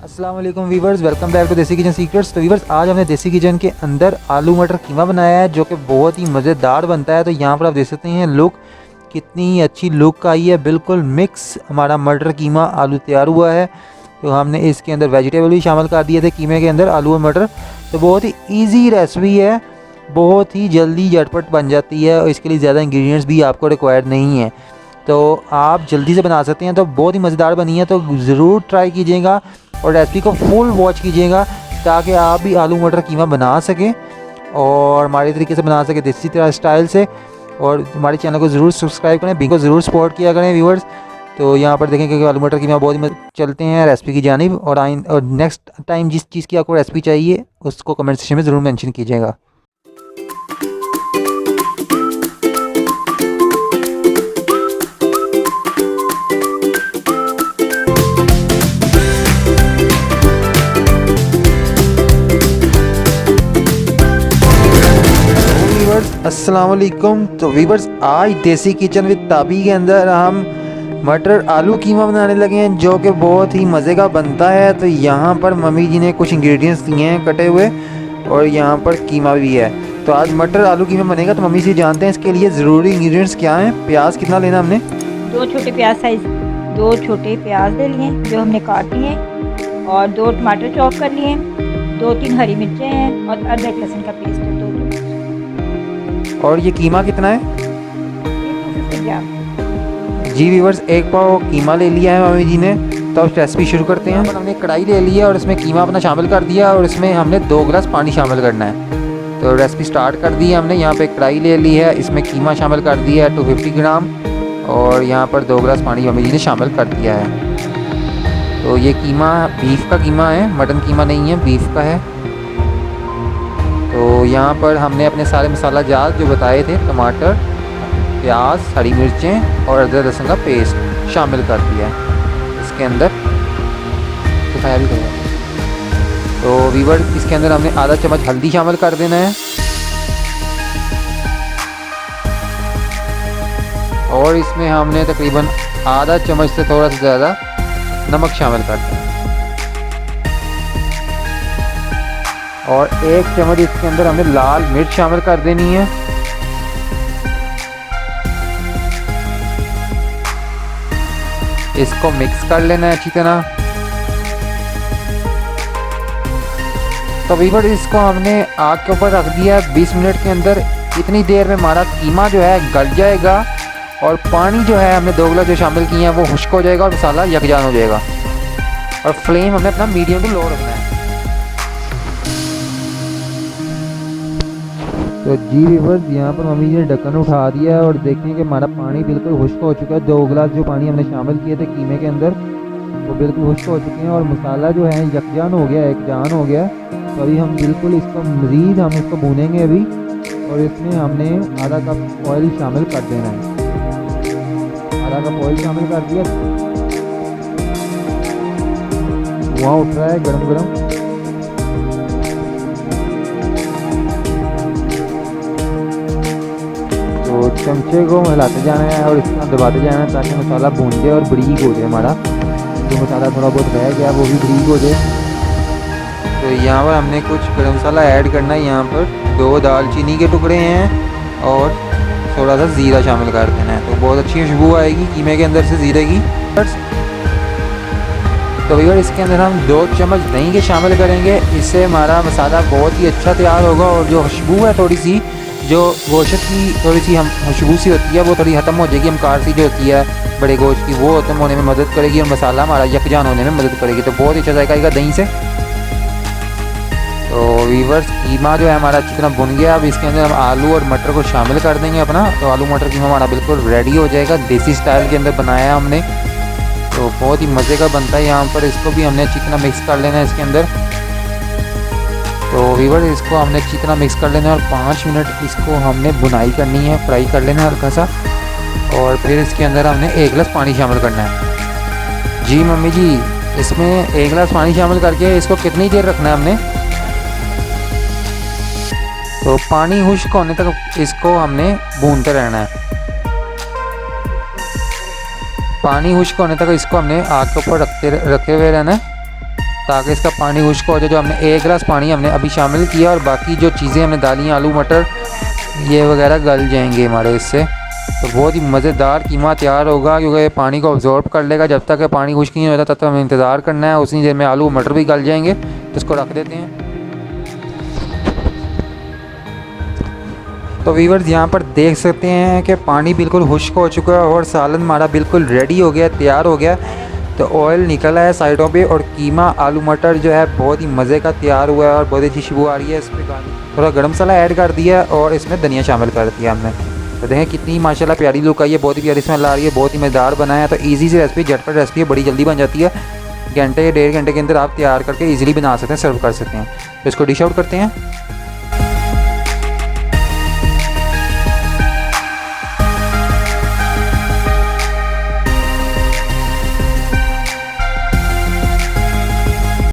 अस्सलाम वालेकुम viewers, welcome back to देसी किचन सीक्रेट्स। तो वीवर्स, आज हमने देसी किचन के अंदर आलू मटर कीमा बनाया है जो कि बहुत ही मज़ेदार बनता है। तो यहाँ पर आप देख सकते हैं लुक कितनी अच्छी लुक आई है। बिल्कुल मिक्स हमारा मटर कीमा आलू तैयार हुआ है। तो हमने इसके अंदर वेजिटेबल भी शामिल कर दिए थे कीमे के अंदर, आलू और मटर। तो बहुत ही ईजी रेसिपी है, बहुत ही जल्दी झटपट बन जाती है और इसके लिए ज़्यादा इंग्रेडिएंट्स भी आपको रिक्वायर्ड नहीं है। तो आप जल्दी से बना सकते हैं। तो बहुत ही मज़ेदार बनी है, तो ज़रूर ट्राई कीजिएगा और रेसिपी को फुल वॉच कीजिएगा ताकि आप भी आलू मटर कीमा बना सकें और हमारे तरीके से बना सकें, देसी तरह स्टाइल से। और हमारे चैनल को ज़रूर सब्सक्राइब करें, भी को ज़रूर सपोर्ट किया करें व्यूअर्स। तो यहाँ पर देखें कि आलू मटर कीमा बहुत ही चलते हैं रेसिपी की जानिब। और नेक्स्ट टाइम जिस चीज़ की आपको रेसिपी चाहिए उसको कमेंट सेक्शन में ज़रूर मेंशन कीजिएगा। अस्सलाम वालेकुम। तो वीवर्स, आज देसी किचन विद ताबी के अंदर हम मटर आलू कीमा बनाने लगे हैं जो कि बहुत ही मज़े का बनता है। तो यहाँ पर मम्मी जी ने कुछ इंग्रेडिएंट्स दिए हैं कटे हुए और यहाँ पर कीमा भी है। तो आज मटर आलू कीमा बनेगा। तो मम्मी से जानते हैं इसके लिए ज़रूरी इंग्रेडिएंट्स क्या हैं। प्याज कितना लेना हमने? 2 छोटे प्याज साइज 2 छोटे प्याज ले लिए जो हमने काट लिए, और 2 टमाटर चॉप कर लिए, 2-3 हरी मिर्चें हैं और अदरक लहसुन का पेस्ट है 2। और ये कीमा कितना है? 250 ग्राम। जी व्यूअर्स, 1 पाव कीमा ले लिया है मम्मी जी ने। तो अब रेसिपी शुरू करते हैं। हमने कढ़ाई ले लिया और इसमें कीमा अपना शामिल कर दिया और इसमें हमने 2 गिलास पानी शामिल करना है। तो रेसिपी स्टार्ट कर दी है हमने। यहाँ पे कढ़ाई ले ली है, इसमें कीमा शामिल कर दिया है 250 ग्राम और यहाँ पर 2 गिलास पानी मम्मी जी ने शामिल कर दिया है। तो ये कीमा बीफ का कीमा है, मटन कीमा नहीं है, बीफ का है। तो यहाँ पर हमने अपने सारे मसाला जात जो बताए थे, टमाटर, प्याज, हरी मिर्चें और अदरक लहसुन का पेस्ट शामिल कर दिया है इसके अंदर। दिखाया भी करें। तो वीवर, इसके अंदर हमने आधा चम्मच हल्दी शामिल कर देना है और इसमें हमने तकरीबन आधा चम्मच से थोड़ा सा ज़्यादा नमक शामिल कर दिया और 1 चम्मच इसके अंदर हमने लाल मिर्च शामिल कर देनी है। इसको मिक्स कर लेना है अच्छी तरह। तो वीवर, इसको हमने आग के ऊपर रख दिया 20 मिनट के अंदर। इतनी देर में हमारा कीमा जो है गल जाएगा और पानी जो है हमने 2 गिलास जो शामिल किए हैं वो खुश्क हो जाएगा और मसाला यकजान हो जाएगा। और फ्लेम हमने अपना मीडियम टू लो रखना है। तो जी व्यूअर्स, यहाँ पर मम्मी जी ने ढक्कन उठा दिया है और देखें कि हमारा पानी बिल्कुल खुश्क हो चुका है। 2 गिलास जो पानी हमने शामिल किए थे कीमे के अंदर वो बिल्कुल खुश्क हो चुके हैं और मसाला जो है यकजान हो गया, एक जान हो गया। तो अभी हम बिल्कुल इसको मज़ीद हम इसको भूनेंगे अभी और इसमें हमने आधा कप ऑयल शामिल कर देना है। आधा कप ऑयल शामिल कर दिया। धुआं उठ रहा है गरम गरम। तो चमचे को हिलाते जाना है और इसका दबाते जाना है ताकि मसाला भून जाए और बारीक हो जाए हमारा। जो मसाला थोड़ा बहुत रह गया वो भी बारीक हो जाए। तो यहाँ पर हमने कुछ गरम मसाला ऐड करना है। यहाँ पर 2 दालचीनी के टुकड़े हैं और थोड़ा सा ज़ीरा शामिल कर देना है। तो बहुत अच्छी खुशबू आएगी कीमे के अंदर से ज़ीरे की। तो भैया, इसके अंदर हम 2 चम्मच दही के शामिल करेंगे। इससे हमारा मसाला बहुत ही अच्छा तैयार होगा और जो खुशबू है थोड़ी सी, जो गोश्त की थोड़ी सी हम खुशबू सी होती है वो थोड़ी ख़त्म हो जाएगी। हमकार सी जो होती है बड़े गोश्त की, वो ख़त्म होने में मदद करेगी और मसाला हमारा यकजान होने में मदद करेगी। तो बहुत अच्छा जाएगा आएगा दही से। तो वीवर्स, कीमा जो है हमारा अच्छी तरह भुन गया। अब इसके अंदर हम आलू और मटर को शामिल कर देंगे अपना। तो आलू मटर कीमा हमारा बिल्कुल रेडी हो जाएगा। देसी स्टाइल के अंदर बनाया हमने, तो बहुत ही मज़े का बनता है। यहाँ पर इसको भी हमने अच्छी तरह मिक्स कर लेना है इसके अंदर। तो वीवर, इसको हमने अच्छी तरह मिक्स कर लेना है और 5 मिनट इसको हमने बुनाई करनी है, फ्राई कर लेना है हल्का सा। और फिर इसके अंदर हमने 1 गिलास पानी शामिल करना है। जी मम्मी जी, इसमें 1 गिलास पानी शामिल करके इसको कितनी देर रखना है हमने? तो पानी खुश्क होने तक इसको हमने भूनते रहना है। पानी खुश्क होने तक इसको हमने आग के ऊपर रखे हुए रहना है। ताकि इसका पानी खुश्क हो जाए। जो हमने 1 गिलास पानी हमने अभी शामिल किया और बाकी जो चीज़ें हमने डाली हैं आलू मटर ये वगैरह गल जाएंगे हमारे इससे। तो बहुत ही मज़ेदार कीमा तैयार होगा क्योंकि ये पानी को अब्जॉर्ब कर लेगा। जब तक पानी खुश्क नहीं होता तब तक हमें इंतज़ार करना है। उसी देर में आलू मटर भी गल जाएंगे तो इसको रख देते हैं। तो व्यूअर्स यहाँ पर देख सकते हैं कि पानी बिल्कुल खुश्क हो चुका है और सालन हमारा बिल्कुल रेडी हो गया, तैयार हो गया। तो ऑयल निकला है साइडों पे और कीमा आलू मटर जो है बहुत ही मज़े का तैयार हुआ है और बहुत अच्छी खुशबू आ रही है। इस पर थोड़ा गरम मसाला ऐड कर दिया और इसमें धनिया शामिल कर दिया हमने। तो देखें कितनी माशाल्लाह प्यारी लुक आई है, बहुत ही प्यारी स्मेल आ रही है, बहुत ही मज़ेदार बना है। तो ईजी सी रेसिपी, झटपट रेसिपी है, बड़ी जल्दी बन जाती है। घंटे या 1.5 घंटे के अंदर आप तैयार करके ईजिली बना सकते हैं, सर्व कर सकते हैं। तो इसको डिश आउट करते हैं।